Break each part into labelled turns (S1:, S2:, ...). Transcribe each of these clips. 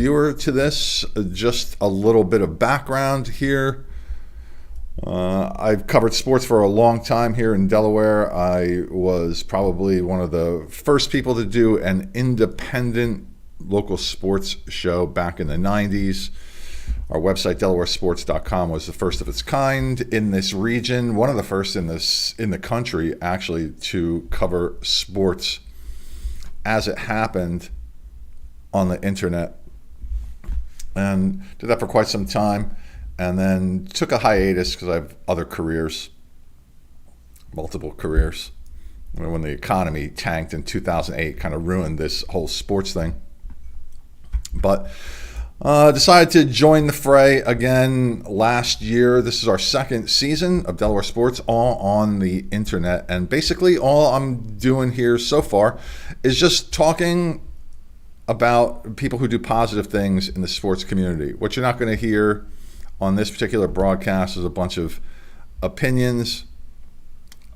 S1: viewer to this, just a little bit of background here. I've covered sports for a long time here in Delaware. I was probably one of the first people to do an independent local sports show back in the 90s. Our website, DelawareSports.com, was the first of its kind in this region, one of the first in the country, actually, to cover sports as it happened on the internet. And did that for quite some time. And then took a hiatus because I have other careers, multiple careers. When the economy tanked in 2008, kind of ruined this whole sports thing. But decided to join the fray again last year. This is our second season of Delaware Sports, all on the internet. And basically all I'm doing here so far is just talking about people who do positive things in the sports community. What you're not going to hear on this particular broadcast is a bunch of opinions.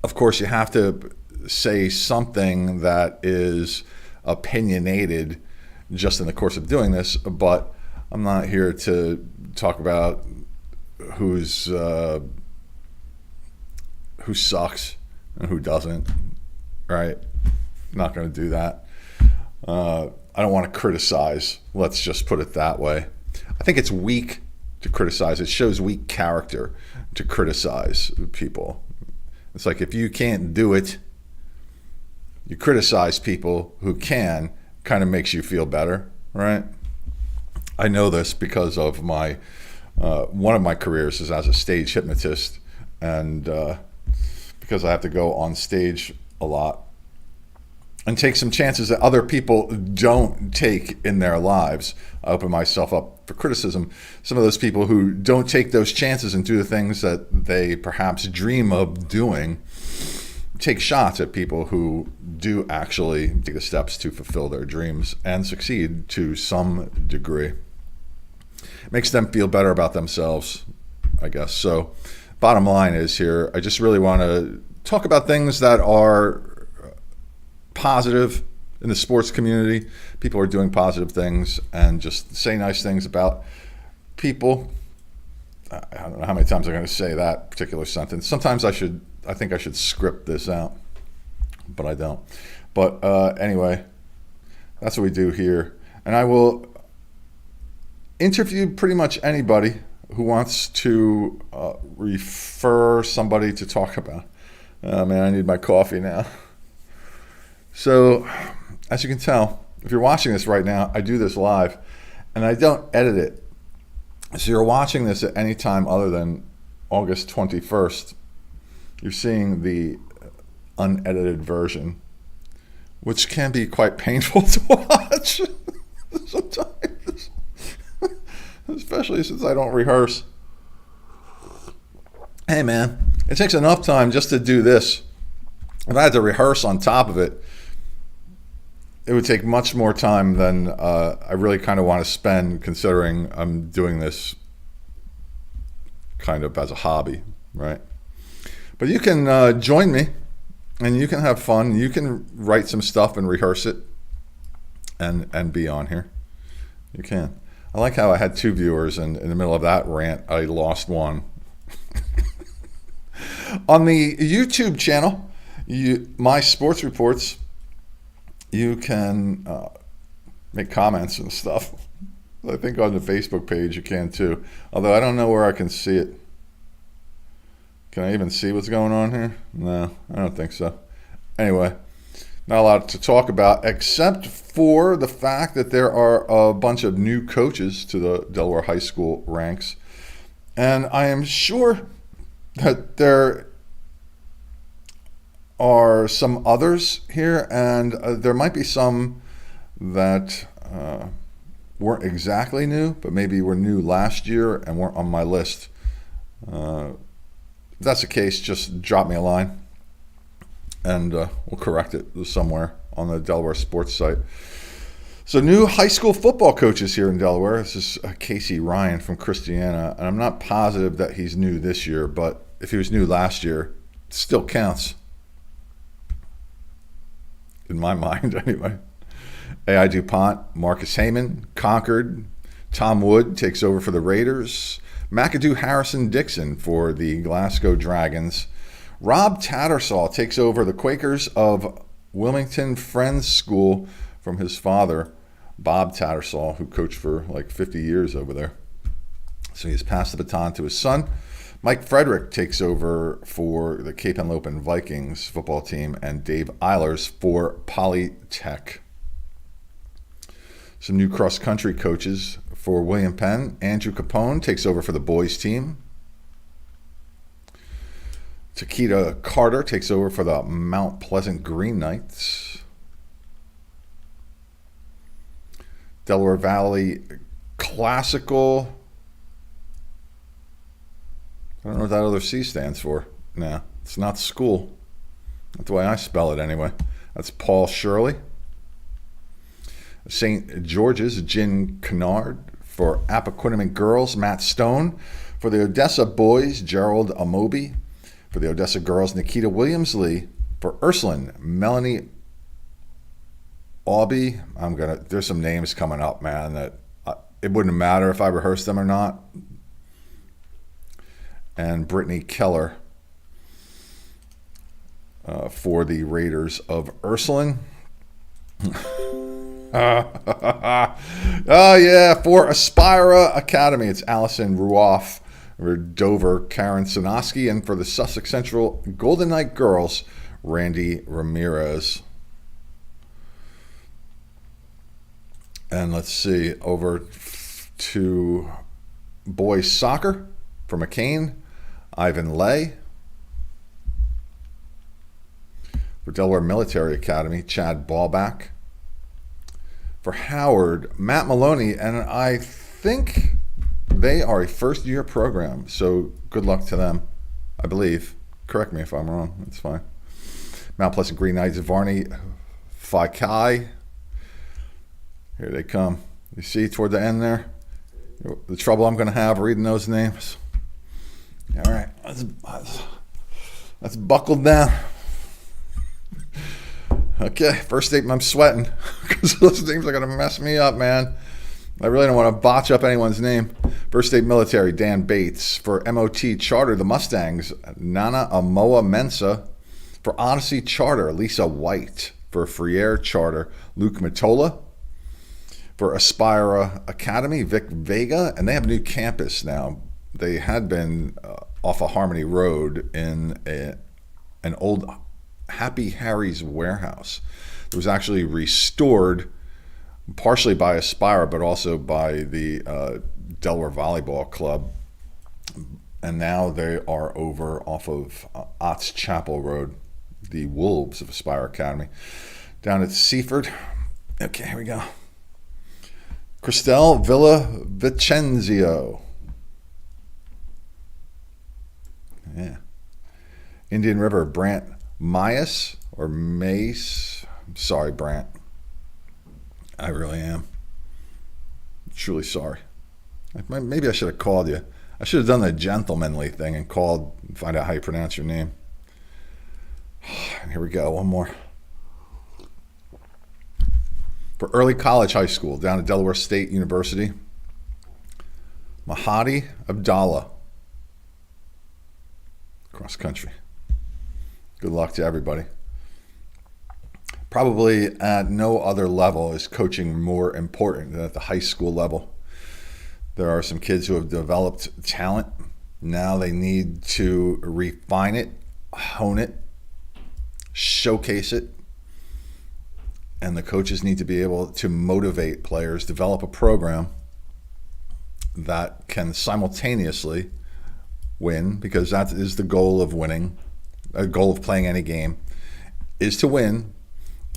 S1: Of course, you have to say something that is opinionated just in the course of doing this, but I'm not here to talk about who sucks and who doesn't, right? I'm not going to do that. I don't want to criticize. Let's just put it that way. I think it's weak to criticize. It shows weak character to criticize people. It's like if you can't do it, you criticize people who can, kind of makes you feel better, right? I know this because of my one of my careers is as a stage hypnotist, and because I have to go on stage a lot and take some chances that other people don't take in their lives. I open myself up for criticism. Some of those people who don't take those chances and do the things that they perhaps dream of doing, take shots at people who do actually take the steps to fulfill their dreams and succeed to some degree. It makes them feel better about themselves, I guess. So bottom line is here, I just really want to talk about things that are positive in the sports community. People are doing positive things, and just say nice things about people. I don't know how many times I'm going to say that particular sentence. Sometimes I think I should script this out, but I don't. But anyway, that's what we do here. And I will interview pretty much anybody who wants to refer somebody to talk about. Man, I need my coffee now. So, as you can tell, if you're watching this right now, I do this live, and I don't edit it. So you're watching this at any time other than August 21st. You're seeing the unedited version, which can be quite painful to watch sometimes, especially since I don't rehearse. Hey man, it takes enough time just to do this. If I had to rehearse on top of it, it would take much more time than I really kind of want to spend, considering I'm doing this kind of as a hobby, right? But you can join me, and you can have fun. You can write some stuff and rehearse it and be on here. You can. I like how I had 2 viewers, and in the middle of that rant, I lost one. On the YouTube channel, My Sports Reports, you can make comments and stuff. I think on the Facebook page you can too, although I don't know where I can see it. Can I even see what's going on here? No, I don't think so. Anyway, not a lot to talk about except for the fact that there are a bunch of new coaches to the Delaware high school ranks, and I am sure that there are some others here, and there might be some that weren't exactly new, but maybe were new last year and weren't on my list. If that's the case, just drop me a line, and we'll correct it somewhere on the Delaware Sports site. So new high school football coaches here in Delaware. This is Casey Ryan from Christiana, and I'm not positive that he's new this year, but if he was new last year, it still counts. In my mind, anyway. A.I. DuPont, Marcus Heyman, Concord, Tom Wood takes over for the Raiders. McAdoo Harrison Dixon for the Glasgow Dragons. Rob Tattersall takes over the Quakers of Wilmington Friends School from his father, Bob Tattersall, who coached for like 50 years over there. So he's passed the baton to his son. Mike Frederick takes over for the Cape Henlopen Vikings football team, and Dave Eilers for Polytech. Some new cross-country coaches for William Penn. Andrew Capone takes over for the boys team. Takeda Carter takes over for the Mount Pleasant Green Knights. Delaware Valley Classical. I don't know what that other C stands for. No, it's not school. That's the way I spell it anyway. That's Paul Shirley. St. George's, Jen Kennard. For Appoquinimink girls, Matt Stone. For the Odessa boys, Gerald Amobi. For the Odessa girls, Nikita Williamsley. For Ursuline, Melanie Aubie. There's some names coming up, man, that it wouldn't matter if I rehearsed them or not. And Brittany Keller for the Raiders of Ursuline. Oh, yeah, for Aspira Academy, it's Allison Ruoff. For Dover, Karen Sinoski. And for the Sussex Central Golden Knight girls, Randy Ramirez. And let's see, over to boys soccer for McCain, Ivan Lay. For Delaware Military Academy, Chad Ballback. For Howard, Matt Maloney, and I think they are a first-year program, so good luck to them, I believe. Correct me if I'm wrong. That's fine. Mount Pleasant Green Knights, Varney Faikai. Here they come. You see toward the end there? The trouble I'm going to have reading those names. All right. Let's buckle down. Okay, first statement, I'm sweating because those names are going to mess me up, man. I really don't want to botch up anyone's name. First State Military, Dan Bates. For MOT Charter, the Mustangs, Nana Amoa Mensa. For Odyssey Charter, Lisa White. For Friere Charter, Luke Matola. For Aspira Academy, Vic Vega. And they have a new campus now. They had been off of Harmony Road in an old Happy Harry's warehouse. It was actually restored partially by Aspire, but also by the Delaware Volleyball Club. And now they are over off of Otts Chapel Road, the Wolves of Aspire Academy. Down at Seaford. Okay, here we go. Cristel Villa Vicenzio. Yeah. Indian River, Brant Myas or Mace. I'm sorry, Brant. I really am. Truly sorry. Maybe I should have called you. I should have done the gentlemanly thing and called and find out how you pronounce your name. And here we go. One more. For Early College High School down at Delaware State University, Mahadi Abdallah. Cross country. Good luck to everybody. Probably at no other level is coaching more important than at the high school level. There are some kids who have developed talent. Now they need to refine it, hone it, showcase it. And the coaches need to be able to motivate players, develop a program that can simultaneously win, because that is the goal of winning. A goal of playing any game is to win.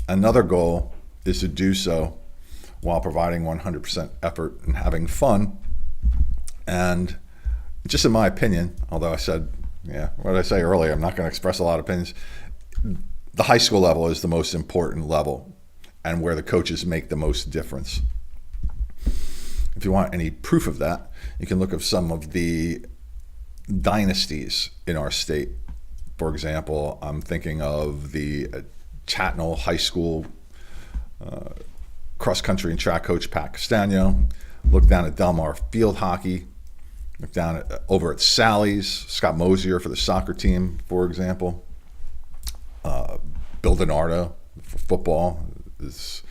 S1: Another goal is to do so while providing 100% effort and having fun. And just in my opinion, although I said, what did I say earlier? I'm not going to express a lot of opinions. The high school level is the most important level and where the coaches make the most difference. If you want any proof of that, you can look at some of the dynasties in our state. For example, I'm thinking of the Chatnall High School cross-country and track coach Pat Castagno. Look down at Delaware field hockey. Look down over at Sally's, Scott Mosier for the soccer team, for example. Bill DiNardo for football. As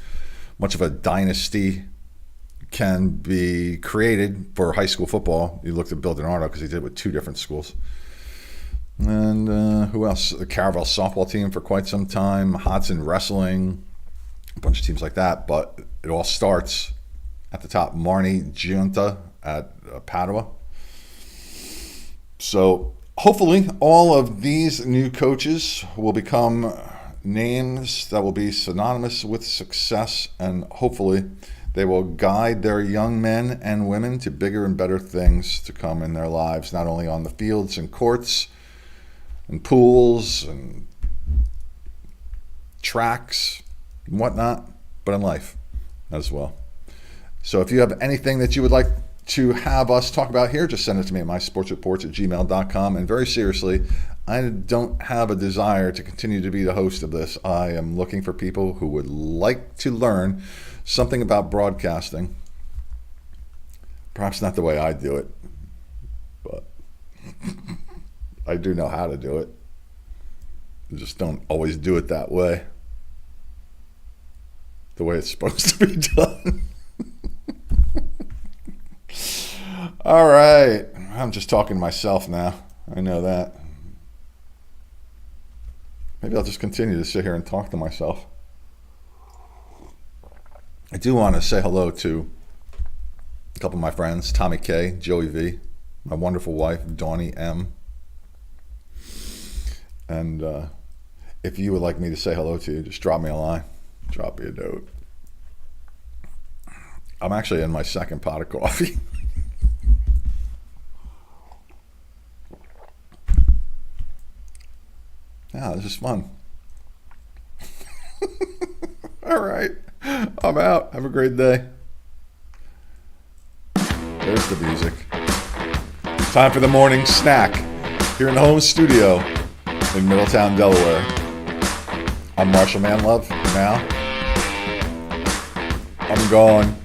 S1: much of a dynasty can be created for high school football. You looked at Bill DiNardo because he did it with 2 different schools. And who else? The Caravel softball team for quite some time. Hodson wrestling, a bunch of teams like that. But it all starts at the top. Marnie Giunta at Padua. So hopefully all of these new coaches will become names that will be synonymous with success, and hopefully they will guide their young men and women to bigger and better things to come in their lives, not only on the fields and courts and pools and tracks and whatnot, but in life as well. So if you have anything that you would like to have us talk about here, just send it to me at mysportsreports@gmail.com. And very seriously, I don't have a desire to continue to be the host of this. I am looking for people who would like to learn something about broadcasting. Perhaps not the way I do it, but I do know how to do it. I just don't always do it that way, the way it's supposed to be done. All right. I'm just talking to myself now. I know that. Maybe I'll just continue to sit here and talk to myself. I do want to say hello to a couple of my friends, Tommy K, Joey V, my wonderful wife, Dawnie M. And if you would like me to say hello to you, just drop me a line. Drop me a note. I'm actually in my second pot of coffee. Yeah, this is fun. All right. I'm out. Have a great day. There's the music. Time for the morning snack here in the home studio in Middletown, Delaware. I'm Marshal Manlove. Now, I'm gone.